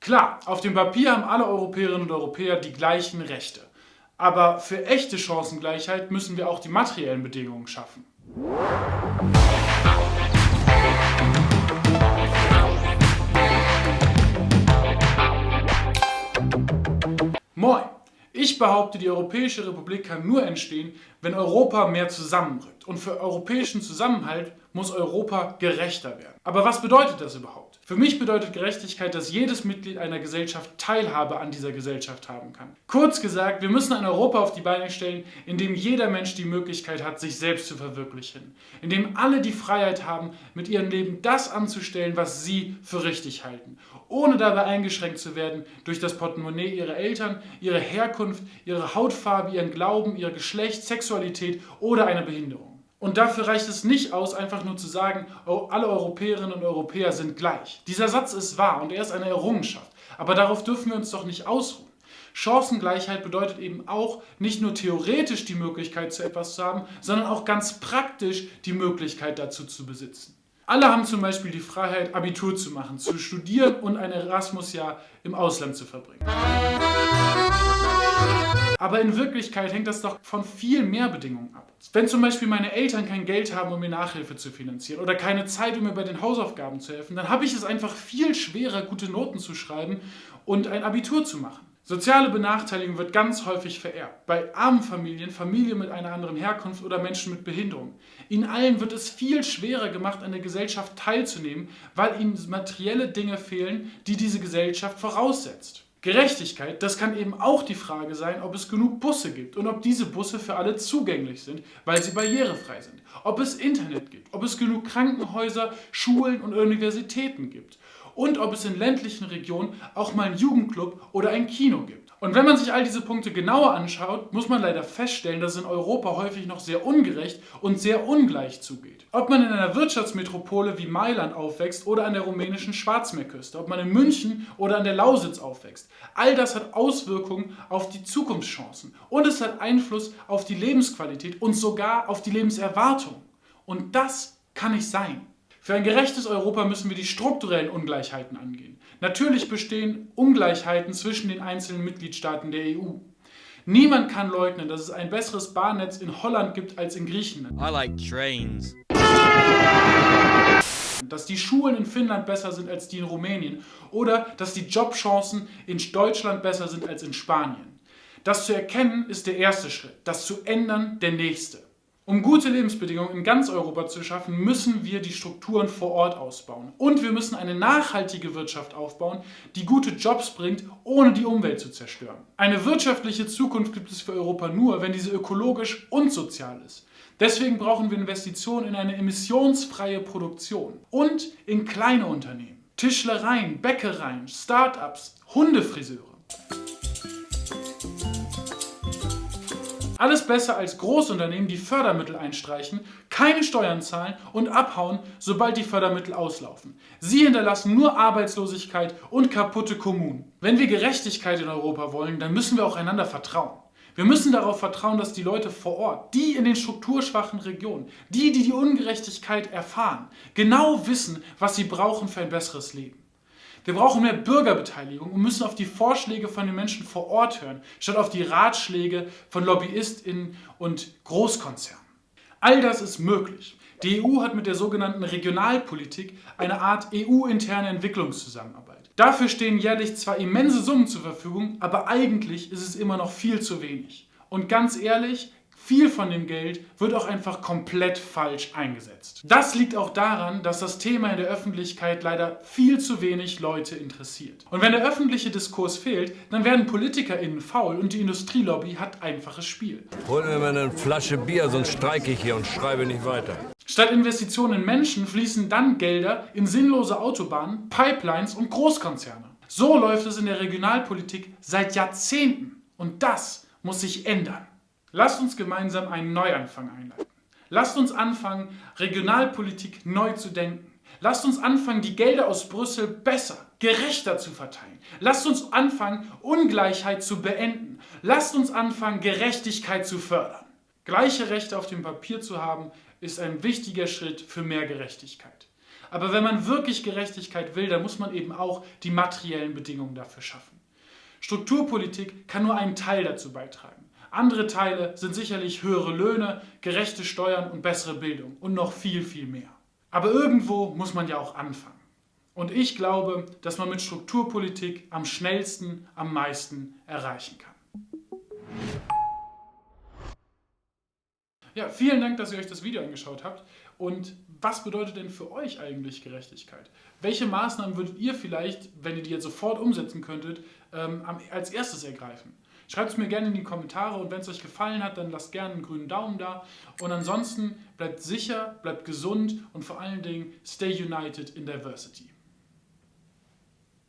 Klar, auf dem Papier haben alle Europäerinnen und Europäer die gleichen Rechte. Aber für echte Chancengleichheit müssen wir auch die materiellen Bedingungen schaffen. Moin! Ich behaupte, die Europäische Republik kann nur entstehen, wenn Europa mehr zusammenrückt. Und für europäischen Zusammenhalt muss Europa gerechter werden. Aber was bedeutet das überhaupt? Für mich bedeutet Gerechtigkeit, dass jedes Mitglied einer Gesellschaft Teilhabe an dieser Gesellschaft haben kann. Kurz gesagt, wir müssen ein Europa auf die Beine stellen, in dem jeder Mensch die Möglichkeit hat, sich selbst zu verwirklichen. In dem alle die Freiheit haben, mit ihrem Leben das anzustellen, was sie für richtig halten. Ohne dabei eingeschränkt zu werden durch das Portemonnaie ihrer Eltern, ihre Herkunft, ihre Hautfarbe, ihren Glauben, ihr Geschlecht, Sexualität oder eine Behinderung. Und dafür reicht es nicht aus, einfach nur zu sagen, oh, alle Europäerinnen und Europäer sind gleich. Dieser Satz ist wahr und er ist eine Errungenschaft. Aber darauf dürfen wir uns doch nicht ausruhen. Chancengleichheit bedeutet eben auch, nicht nur theoretisch die Möglichkeit zu etwas zu haben, sondern auch ganz praktisch die Möglichkeit dazu zu besitzen. Alle haben zum Beispiel die Freiheit, Abitur zu machen, zu studieren und ein Erasmus-Jahr im Ausland zu verbringen. Aber in Wirklichkeit hängt das doch von viel mehr Bedingungen ab. Wenn zum Beispiel meine Eltern kein Geld haben, um mir Nachhilfe zu finanzieren oder keine Zeit, um mir bei den Hausaufgaben zu helfen, dann habe ich es einfach viel schwerer, gute Noten zu schreiben und ein Abitur zu machen. Soziale Benachteiligung wird ganz häufig vererbt. Bei armen Familien, Familien mit einer anderen Herkunft oder Menschen mit Behinderung. Ihnen allen wird es viel schwerer gemacht, an der Gesellschaft teilzunehmen, weil ihnen materielle Dinge fehlen, die diese Gesellschaft voraussetzt. Gerechtigkeit, das kann eben auch die Frage sein, ob es genug Busse gibt und ob diese Busse für alle zugänglich sind, weil sie barrierefrei sind. Ob es Internet gibt, ob es genug Krankenhäuser, Schulen und Universitäten gibt. Und ob es in ländlichen Regionen auch mal einen Jugendclub oder ein Kino gibt. Und wenn man sich all diese Punkte genauer anschaut, muss man leider feststellen, dass es in Europa häufig noch sehr ungerecht und sehr ungleich zugeht. Ob man in einer Wirtschaftsmetropole wie Mailand aufwächst oder an der rumänischen Schwarzmeerküste, ob man in München oder an der Lausitz aufwächst, all das hat Auswirkungen auf die Zukunftschancen und es hat Einfluss auf die Lebensqualität und sogar auf die Lebenserwartung. Und das kann nicht sein. Für ein gerechtes Europa müssen wir die strukturellen Ungleichheiten angehen. Natürlich bestehen Ungleichheiten zwischen den einzelnen Mitgliedstaaten der EU. Niemand kann leugnen, dass es ein besseres Bahnnetz in Holland gibt als in Griechenland. I like trains. Dass die Schulen in Finnland besser sind als die in Rumänien oder dass die Jobchancen in Deutschland besser sind als in Spanien. Das zu erkennen ist der erste Schritt, das zu ändern der nächste. Um gute Lebensbedingungen in ganz Europa zu schaffen, müssen wir die Strukturen vor Ort ausbauen. Und wir müssen eine nachhaltige Wirtschaft aufbauen, die gute Jobs bringt, ohne die Umwelt zu zerstören. Eine wirtschaftliche Zukunft gibt es für Europa nur, wenn diese ökologisch und sozial ist. Deswegen brauchen wir Investitionen in eine emissionsfreie Produktion und in kleine Unternehmen. Tischlereien, Bäckereien, Start-ups, Hundefriseure. Alles besser als Großunternehmen, die Fördermittel einstreichen, keine Steuern zahlen und abhauen, sobald die Fördermittel auslaufen. Sie hinterlassen nur Arbeitslosigkeit und kaputte Kommunen. Wenn wir Gerechtigkeit in Europa wollen, dann müssen wir auch einander vertrauen. Wir müssen darauf vertrauen, dass die Leute vor Ort, die in den strukturschwachen Regionen, die Ungerechtigkeit erfahren, genau wissen, was sie brauchen für ein besseres Leben. Wir brauchen mehr Bürgerbeteiligung und müssen auf die Vorschläge von den Menschen vor Ort hören, statt auf die Ratschläge von LobbyistInnen und Großkonzernen. All das ist möglich. Die EU hat mit der sogenannten Regionalpolitik eine Art EU-interne Entwicklungszusammenarbeit. Dafür stehen jährlich zwar immense Summen zur Verfügung, aber eigentlich ist es immer noch viel zu wenig. Und ganz ehrlich, viel von dem Geld wird auch einfach komplett falsch eingesetzt. Das liegt auch daran, dass das Thema in der Öffentlichkeit leider viel zu wenig Leute interessiert. Und wenn der öffentliche Diskurs fehlt, dann werden PolitikerInnen faul und die Industrielobby hat einfaches Spiel. Hol mir mal eine Flasche Bier, sonst streike ich hier und schreibe nicht weiter. Statt Investitionen in Menschen fließen dann Gelder in sinnlose Autobahnen, Pipelines und Großkonzerne. So läuft es in der Regionalpolitik seit Jahrzehnten. Und das muss sich ändern. Lasst uns gemeinsam einen Neuanfang einleiten. Lasst uns anfangen, Regionalpolitik neu zu denken. Lasst uns anfangen, die Gelder aus Brüssel besser, gerechter zu verteilen. Lasst uns anfangen, Ungleichheit zu beenden. Lasst uns anfangen, Gerechtigkeit zu fördern. Gleiche Rechte auf dem Papier zu haben, ist ein wichtiger Schritt für mehr Gerechtigkeit. Aber wenn man wirklich Gerechtigkeit will, dann muss man eben auch die materiellen Bedingungen dafür schaffen. Strukturpolitik kann nur einen Teil dazu beitragen. Andere Teile sind sicherlich höhere Löhne, gerechte Steuern und bessere Bildung und noch viel, viel mehr. Aber irgendwo muss man ja auch anfangen. Und ich glaube, dass man mit Strukturpolitik am schnellsten, am meisten erreichen kann. Ja, vielen Dank, dass ihr euch das Video angeschaut habt. Und was bedeutet denn für euch eigentlich Gerechtigkeit? Welche Maßnahmen würdet ihr vielleicht, wenn ihr die jetzt sofort umsetzen könntet, als erstes ergreifen? Schreibt es mir gerne in die Kommentare und wenn es euch gefallen hat, dann lasst gerne einen grünen Daumen da. Und ansonsten bleibt sicher, bleibt gesund und vor allen Dingen stay united in diversity.